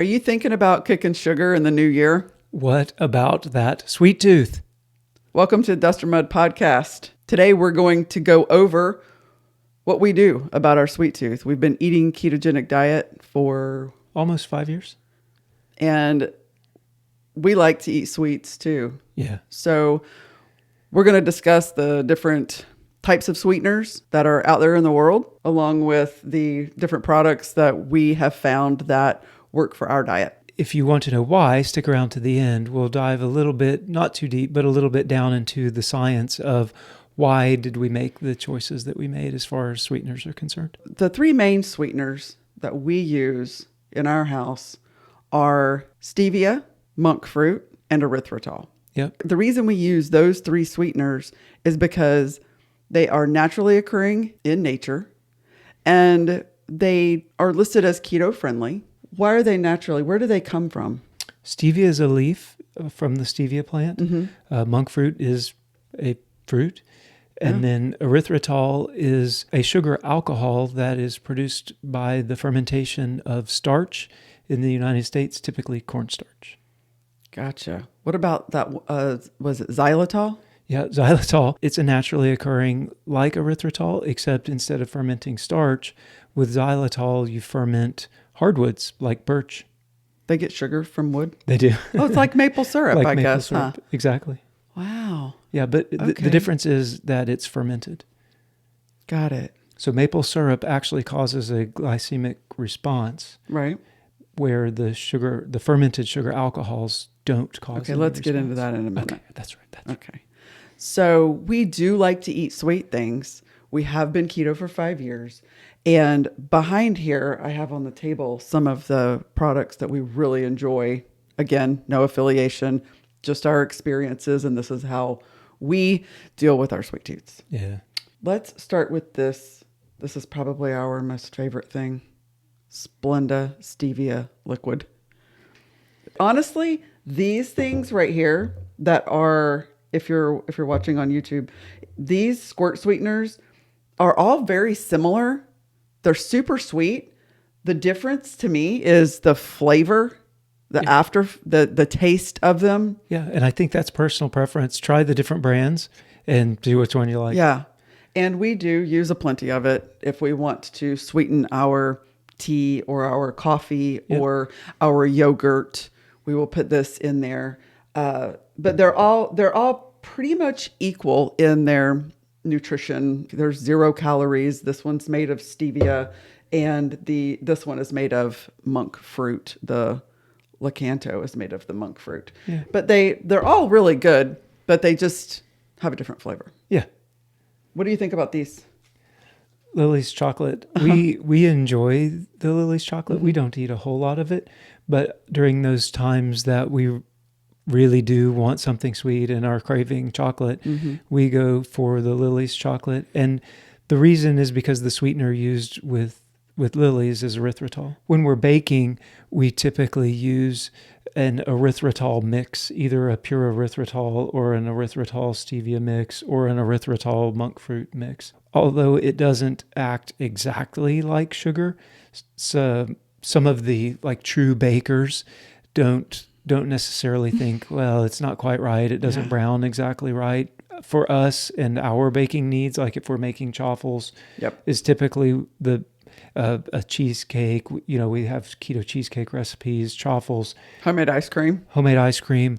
Are you thinking about kicking sugar in the new year? What about that sweet tooth? Welcome to Duster Mud Podcast. Today we're going to go over what we do about our sweet tooth. We've been eating ketogenic diet for Almost 5 years. And we like to eat sweets too. Yeah. So we're going to discuss the different types of sweeteners that are out there in the world, along with the different products that we have found that work for our diet. If you want to know why, stick around to the end. We'll dive a little bit, not too deep, but a little bit down into the science of why did we make the choices that we made as far as sweeteners are concerned. The three main sweeteners that we use in our house are stevia, monk fruit, and erythritol. Yep. The reason we use those three sweeteners is because they are naturally occurring in nature and they are listed as keto friendly. Why are they naturally? Where do they come from? Stevia is a leaf from the stevia plant. Mm-hmm. Monk fruit is a fruit. And then erythritol is a sugar alcohol that is produced by the fermentation of starch in the United States, typically cornstarch. Gotcha. What about that? Was it xylitol? Yeah, xylitol. It's a naturally occurring like erythritol, except instead of fermenting starch, with xylitol you ferment hardwoods like birch. They get sugar from wood? They do. Oh, it's like maple syrup, like I maple guess. syrup. Huh? Exactly. Wow. Yeah, but Okay. the difference is that it's fermented. Got it. So maple syrup actually causes a glycemic response, Right. where the fermented sugar alcohols don't cause. Okay, any let's get into response. that in a minute. Okay, that's right. Okay. So we do like to eat sweet things. We have been keto for 5 years. And behind here, I have on the table some of the products that we really enjoy. Again, no affiliation, just our experiences. And this is how we deal with our sweet tooths. Yeah. Let's start with this. This is probably our most favorite thing. Splenda Stevia liquid. Honestly, these things right here that are, if you're watching on YouTube, these squirt sweeteners are all very similar. They're super sweet. The difference to me is the flavor, the taste of them. Yeah, and I think that's personal preference. Try the different brands and do which one you like. Yeah. And we do use a plenty of it if we want to sweeten our tea or our coffee or our yogurt. We will put this in there. But they're all pretty much equal in their nutrition. There's 0 calories. This one's made of stevia, and this one is made of monk fruit. The Lakanto is made of the monk fruit. Yeah. But they're all really good, but they just have a different flavor. Yeah. What do you think about these? Lily's chocolate. We enjoy the Lily's chocolate. Mm-hmm. We don't eat a whole lot of it, but during those times that we really do want something sweet and are craving chocolate, we go for the Lily's chocolate. And the reason is because the sweetener used with Lily's is erythritol. When we're baking, we typically use an erythritol mix, either a pure erythritol or an erythritol stevia mix or an erythritol monk fruit mix. Although it doesn't act exactly like sugar, so some of the like true bakers don't necessarily think, well, it's not quite right. It doesn't brown exactly right. For us and our baking needs, like if we're making chaffles, is typically a cheesecake. We have keto cheesecake recipes, chaffles. Homemade ice cream.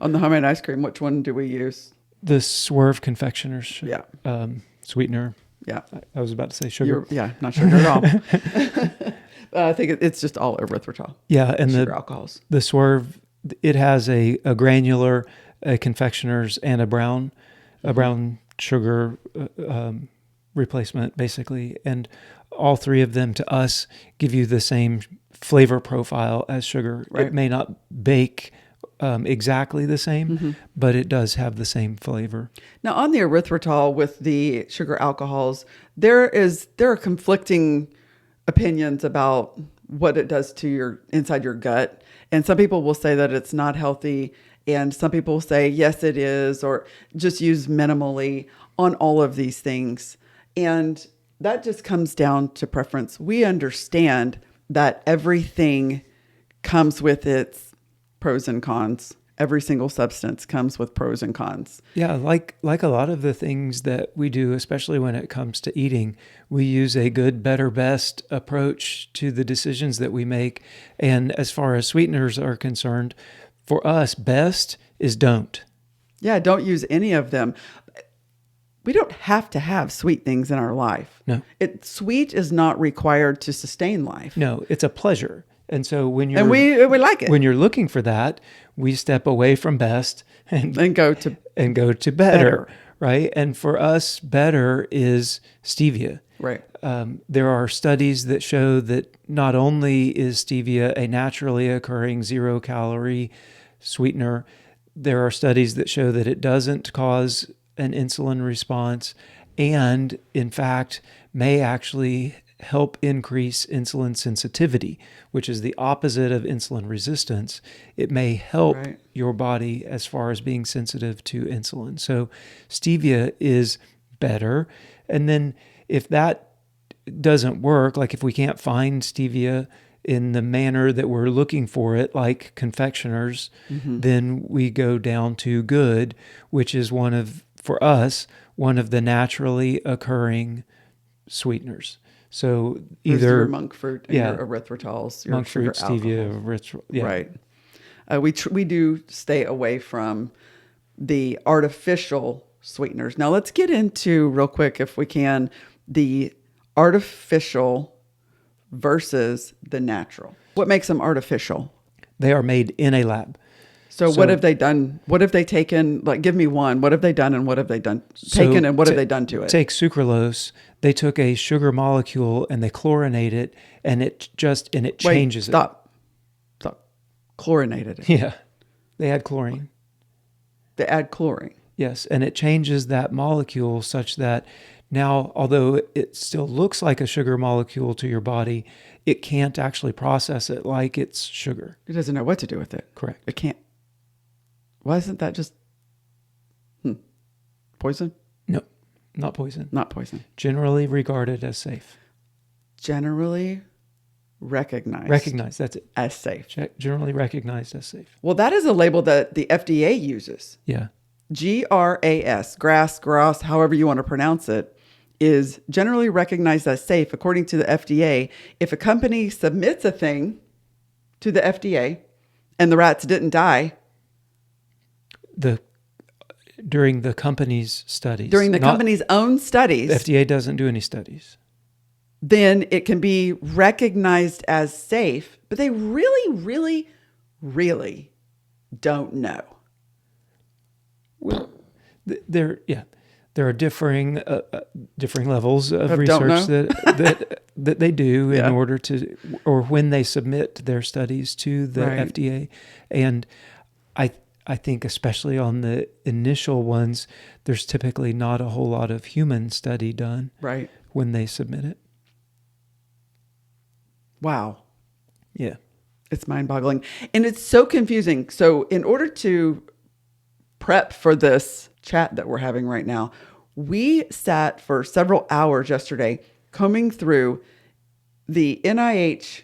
On the homemade ice cream, which one do we use? The Swerve Confectioners sweetener. Yeah. I was about to say sugar. Not sugar at all. I think it's just all erythritol. Yeah, and sugar alcohols. The Swerve, it has a granular, a confectioner's, and a brown sugar replacement, basically. And all three of them to us give you the same flavor profile as sugar. Right. It may not bake exactly the same, but it does have the same flavor. Now, on the erythritol with the sugar alcohols, there are conflicting opinions about what it does to your inside your gut. And some people will say that it's not healthy, and some people will say yes it is, or just use minimally on all of these things. And that just comes down to preference. We understand that everything comes with its pros and cons. Every single substance comes with pros and cons. Yeah, like a lot of the things that we do, especially when it comes to eating, we use a good, better, best approach to the decisions that we make. And as far as sweeteners are concerned, for us, best is don't. Yeah, don't use any of them. We don't have to have sweet things in our life. No. Sweet is not required to sustain life. No, it's a pleasure. And so when you're And we like it. when you're looking for that, we step away from best and go to better, right? And for us, better is stevia. Right. There are studies that show that not only is stevia a naturally occurring 0-calorie sweetener, there are studies that show that it doesn't cause an insulin response and, in fact, may actually help increase insulin sensitivity, which is the opposite of insulin resistance. It may help your body as far as being sensitive to insulin. So stevia is better. And then if that doesn't work, like if we can't find stevia in the manner that we're looking for it, like confectioners, then we go down to good, which is for us, one of the naturally occurring sweeteners. So either your monk fruit and your erythritols, your monk fruit, stevia, erythritol. Yeah. Right. We do stay away from the artificial sweeteners. Now let's get into real quick, if we can, the artificial versus the natural. What makes them artificial? They are made in a lab. So what have they done? What have they taken? Like, give me one. What have they done and what have they done? Taken and what have they done to it? Take sucralose. They took a sugar molecule and they chlorinate it, and it changes it. Stop. Chlorinated it. Yeah. They add chlorine. They add chlorine. Yes. And it changes that molecule such that now, although it still looks like a sugar molecule to your body, it can't actually process it like it's sugar. It doesn't know what to do with it. Correct. It can't. Why isn't that just poison? No, not poison. Not poison. Generally regarded as safe. Generally recognized. Recognized, that's it. As safe. Generally recognized as safe. Well, that is a label that the FDA uses. Yeah. GRAS, grass, however you want to pronounce it, is generally recognized as safe according to the FDA. If a company submits a thing to the FDA and the rats didn't die, during the company's studies. During the company's own studies. The FDA doesn't do any studies. Then it can be recognized as safe, but they really, really, really don't know. Well, there are differing levels of research that they do in order to, or when they submit their studies to the FDA. And I think especially on the initial ones, there's typically not a whole lot of human study done when they submit it. Wow. Yeah. It's mind-boggling. And it's so confusing. So in order to prep for this chat that we're having right now, we sat for several hours yesterday combing through the NIH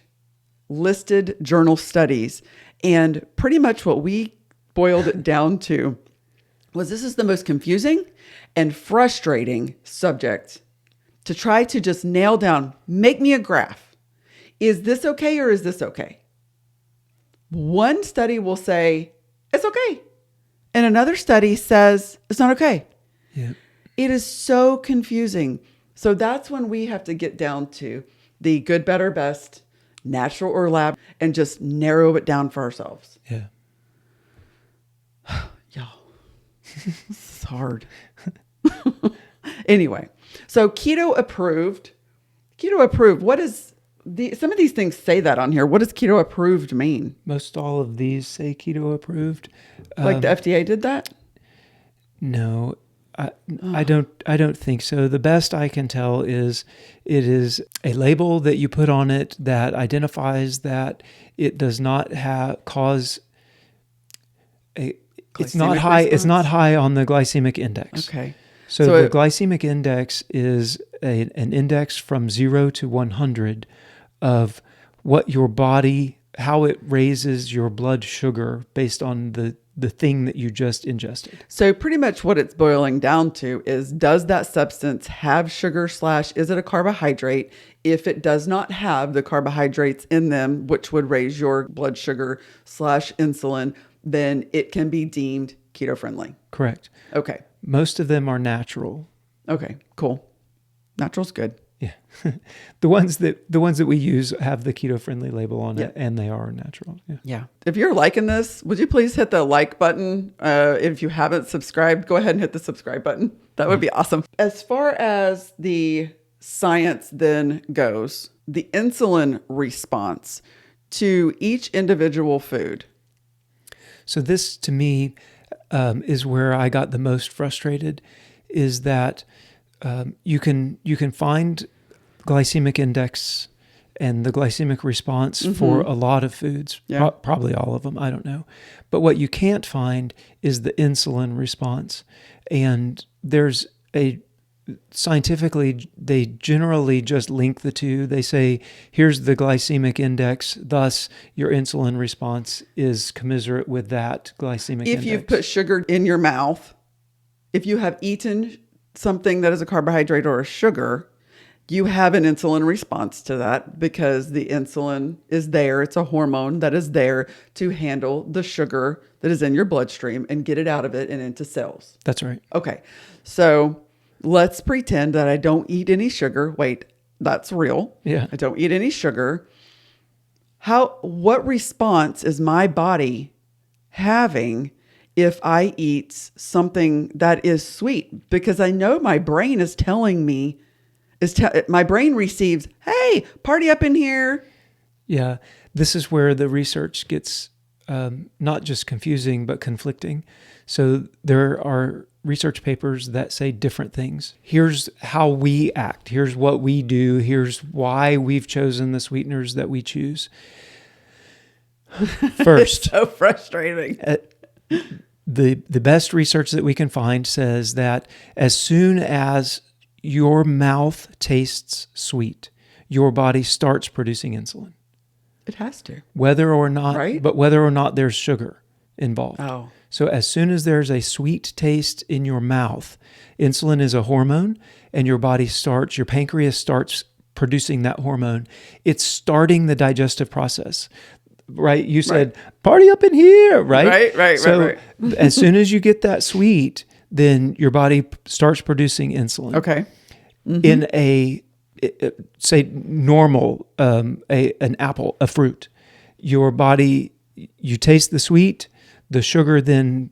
listed journal studies. And pretty much what we boiled it down to was this is the most confusing and frustrating subject to try to just nail down, make me a graph. Is this okay or is this okay? One study will say it's okay. And another study says it's not okay. Yeah. It is so confusing. So that's when we have to get down to the good, better, best, natural or lab, and just narrow it down for ourselves. Yeah. Y'all, this is hard. Anyway, so keto approved. Keto approved. What is some of these things say that on here? What does keto approved mean? Most all of these say keto approved. Like the FDA did that? No, I don't think so. The best I can tell is it is a label that you put on it that identifies that it does not cause a. It's not high. Response? It's not high on the glycemic index. Okay. So the glycemic index is an index from 0 to 100 of what your body how it raises your blood sugar based on the thing that you just ingested. So pretty much what it's boiling down to is, does that substance have sugar / is it a carbohydrate? If it does not have the carbohydrates in them, which would raise your blood sugar / insulin, then it can be deemed keto friendly. Correct. Okay. Most of them are natural. Okay, cool. Natural's good. Yeah. The ones that we use have the keto friendly label on it, and they are natural. Yeah. Yeah. If you're liking this, would you please hit the like button? If you haven't subscribed, go ahead and hit the subscribe button. That would be awesome. As far as the science then goes, the insulin response to each individual food. So this, to me, is where I got the most frustrated, is that you can find glycemic index and the glycemic response for a lot of foods, probably all of them, I don't know. But what you can't find is the insulin response. And there's scientifically, they generally just link the two. They say, here's the glycemic index, thus your insulin response is commensurate with that glycemic index. If you've put sugar in your mouth, if you have eaten something that is a carbohydrate or a sugar, you have an insulin response to that because the insulin is there. It's a hormone that is there to handle the sugar that is in your bloodstream and get it out of it and into cells. That's right. Okay. So let's pretend that I don't eat any sugar. Wait, that's real. Yeah. I don't eat any sugar. What response is my body having if I eat something that is sweet? Because I know my brain is telling me, my brain receives, hey, party up in here. Yeah. This is where the research gets not just confusing, but conflicting. So there are research papers that say different things. Here's how we act. Here's what we do. Here's why we've chosen the sweeteners that we choose. First. It's so frustrating. The best research that we can find says that as soon as your mouth tastes sweet, your body starts producing insulin. It has to. Whether or not, right? But whether or not there's sugar involved. Oh. So as soon as there's a sweet taste in your mouth, insulin is a hormone, and your pancreas starts producing that hormone. It's starting the digestive process. Right? You said, party up in here, right? Right. So as soon as you get that sweet, then your body starts producing insulin. Okay. Mm-hmm. In say normal, an apple, a fruit, your body, you taste the sweet, the sugar, then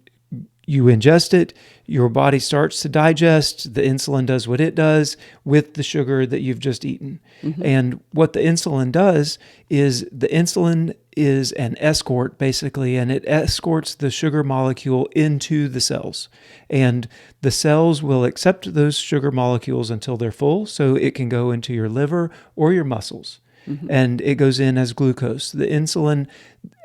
you ingest it, your body starts to digest, the insulin does what it does with the sugar that you've just eaten. Mm-hmm. And what the insulin does is the insulin is an escort, basically, and it escorts the sugar molecule into the cells. And the cells will accept those sugar molecules until they're full, so it can go into your liver or your muscles. Mm-hmm. And it goes in as glucose. The insulin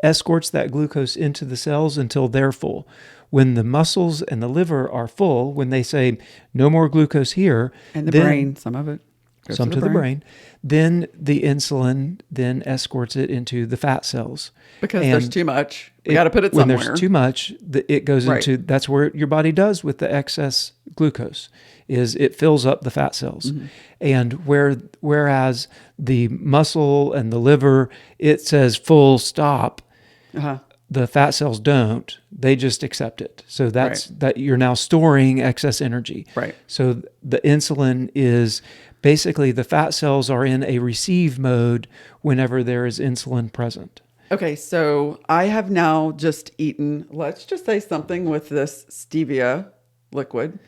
escorts that glucose into the cells until they're full. When the muscles and the liver are full, when they say no more glucose here, and the brain, some of it goes to the brain, then the insulin then escorts it into the fat cells. Because there's too much. We got to put it somewhere. When there's too much, it goes into, that's where your body does with the excess glucose, is it fills up the fat cells. Mm-hmm. And whereas the muscle and the liver, it says full stop, the fat cells don't. They just accept it. So that's that you're now storing excess energy. Right. So the insulin is basically, the fat cells are in a receive mode whenever there is insulin present. Okay, so I have now just eaten, let's just say something with this stevia liquid.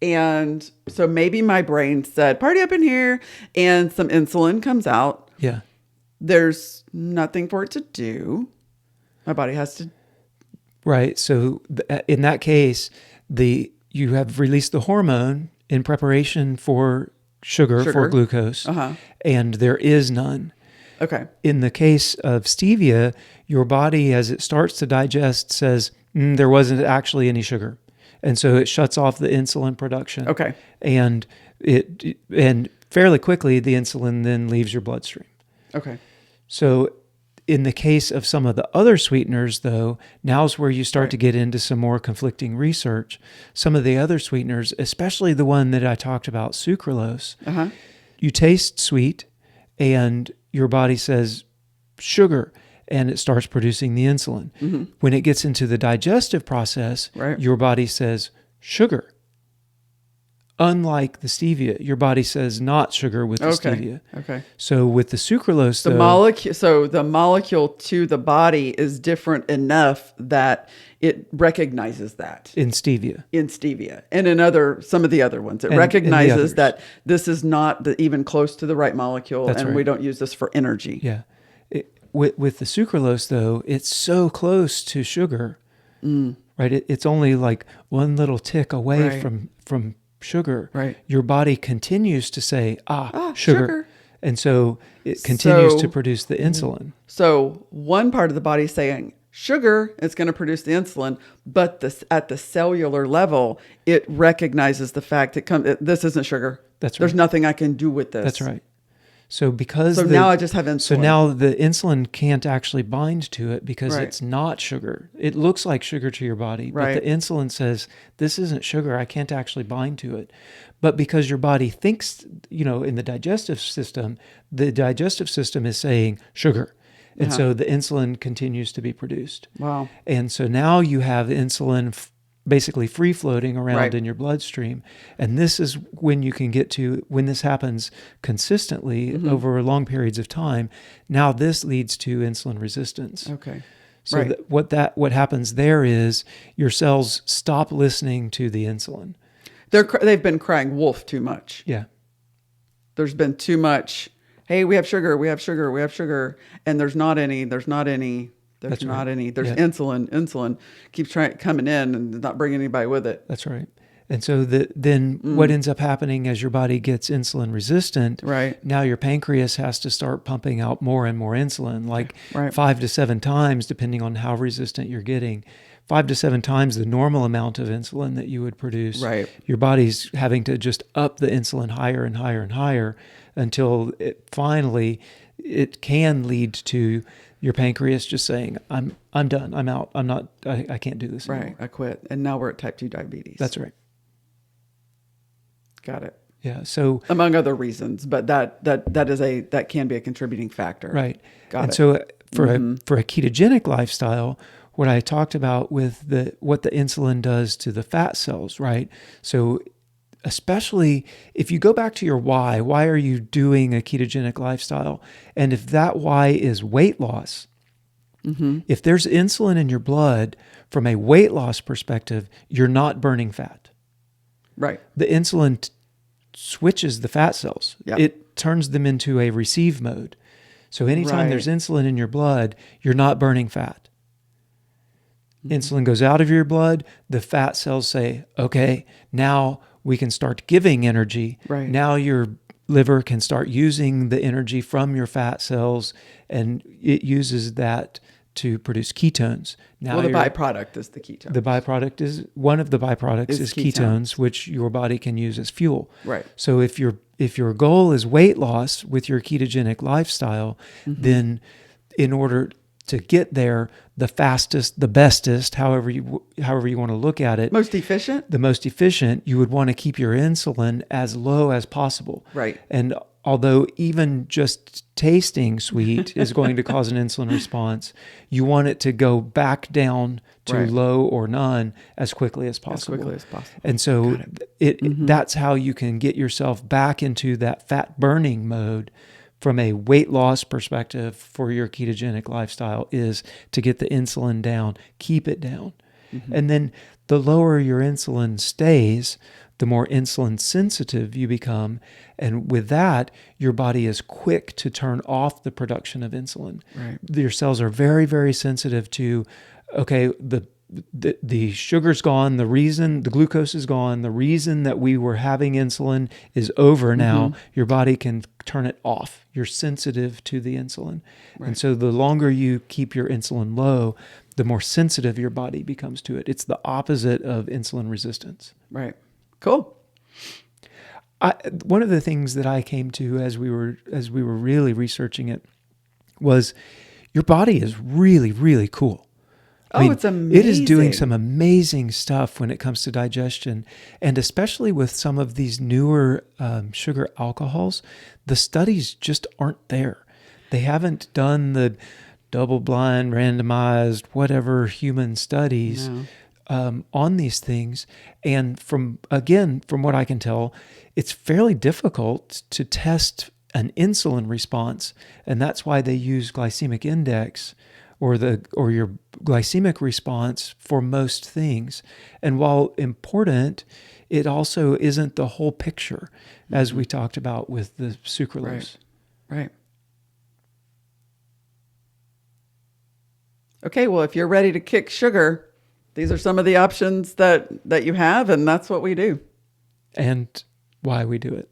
And so maybe my brain said, party up in here, and some insulin comes out. Yeah. There's nothing for it to do. My body has to. Right. So in that case, you have released the hormone in preparation for sugar. For glucose, and there is none. Okay. In the case of stevia, your body, as it starts to digest, says, there wasn't actually any sugar. And so it shuts off the insulin production. Okay. And fairly quickly, the insulin then leaves your bloodstream. Okay. So In the case of some of the other sweeteners, though, now's where you start Right. to get into some more conflicting research. Some of the other sweeteners, especially the one that I talked about, sucralose, Uh-huh. you taste sweet and your body says sugar and it starts producing the insulin. Mm-hmm. When it gets into the digestive process, Right. your body says sugar. Unlike the stevia, your body says not sugar with the stevia. Okay. So with the sucralose, The though, molecule, so the molecule to the body is different enough that it recognizes that in stevia. in stevia and in some of the other ones. It And in the recognizes others. that this is not even close to the right molecule, That's and right. we don't use this for energy. Yeah. With the sucralose, though, it's so close to sugar, right? It's only like one little tick away Right. from sugar. Right. Your body continues to say, sugar. And so it continues to produce the insulin. So one part of the body is saying sugar is going to produce the insulin, but at the cellular level, it recognizes the fact this isn't sugar. That's There's right. nothing I can do with this. That's right. So because now I just have insulin. So now the insulin can't actually bind to it because Right. it's not sugar. It looks like sugar to your body, Right. but the insulin says this isn't sugar. I can't actually bind to it. But because your body thinks, in the digestive system is saying sugar. And so the insulin continues to be produced. Wow. And so now you have insulin basically free floating around Right. in your bloodstream. And this is when you can get to, when this happens consistently over long periods of time, now this leads to insulin resistance. Okay. So Right. what happens there is your cells stop listening to the insulin. They've been crying wolf too much. Yeah. There's been too much. Hey, we have sugar. We have sugar. We have sugar. And there's not any. There's not any. There's That's not right. any. There's Yeah. insulin. Insulin keeps coming in and not bringing anybody with it. That's right. And so then what ends up happening as your body gets insulin resistant, Right. now your pancreas has to start pumping out more and more insulin, like Right. 5 to 7 times, depending on how resistant you're getting. 5 to 7 times the normal amount of insulin that you would produce. Right. Your body's having to just up the insulin higher and higher and higher until it can lead to your pancreas just saying, I'm done. I'm out. I can't do this anymore. Right. I quit. And now we're at type 2 diabetes. That's right. Got it. Yeah. So Among other reasons, but that can be a contributing factor. right. Got and it. so for a ketogenic lifestyle, what I talked about with what the insulin does to the fat cells, right? So especially if you go back to your why are you doing a ketogenic lifestyle? And if that why is weight loss, if there's insulin in your blood from a weight loss perspective, you're not burning fat. Right. The insulin switches the fat cells. Yep. It turns them into a receive mode. So anytime Right. there's insulin in your blood, you're not burning fat. Insulin goes out of your blood, the fat cells say, okay, now we can start giving energy. Right. Now your liver can start using the energy from your fat cells, and it uses that to produce ketones. Now Well, the your- byproduct is the ketone. the byproduct is one of the byproducts Is is ketones. ketones, which your body can use as fuel. Right. So if your goal is weight loss with your ketogenic lifestyle, then in order to get there, the fastest, the bestest, however you want to look at it, Most efficient? the most efficient, you would want to keep your insulin as low as possible. Right. And although even just tasting sweet is going to cause an insulin response, you want it to go back down to Right. low or none as quickly as possible. As quickly as possible. And so that's how you can get yourself back into that fat burning mode from a weight loss perspective for your ketogenic lifestyle, is to get the insulin down, keep it down. And then the lower your insulin stays, the more insulin sensitive you become. And with that, your body is quick to turn off the production of insulin. Right. Your cells are very, very sensitive to, okay, the sugar's gone, the glucose is gone, the reason that we were having insulin is over now. Your body can turn it off. You're sensitive to the insulin. Right. And so the longer you keep your insulin low, the more sensitive your body becomes to it. It's the opposite of insulin resistance. Right. Cool. One of the things that I came to as we were really researching it was, your body is really, really cool. Oh, it's amazing. It is doing some amazing stuff when it comes to digestion. And especially with some of these newer sugar alcohols, the studies just aren't there. They haven't done the double-blind, randomized, whatever human studies on these things. And from what I can tell, it's fairly difficult to test an insulin response. And that's why they use glycemic index or your glycemic response for most things. And while important, it also isn't the whole picture, as we talked about with the sucralose. Right. Okay, well, if you're ready to kick sugar, these are some of the options that you have, and that's what we do. And why we do it.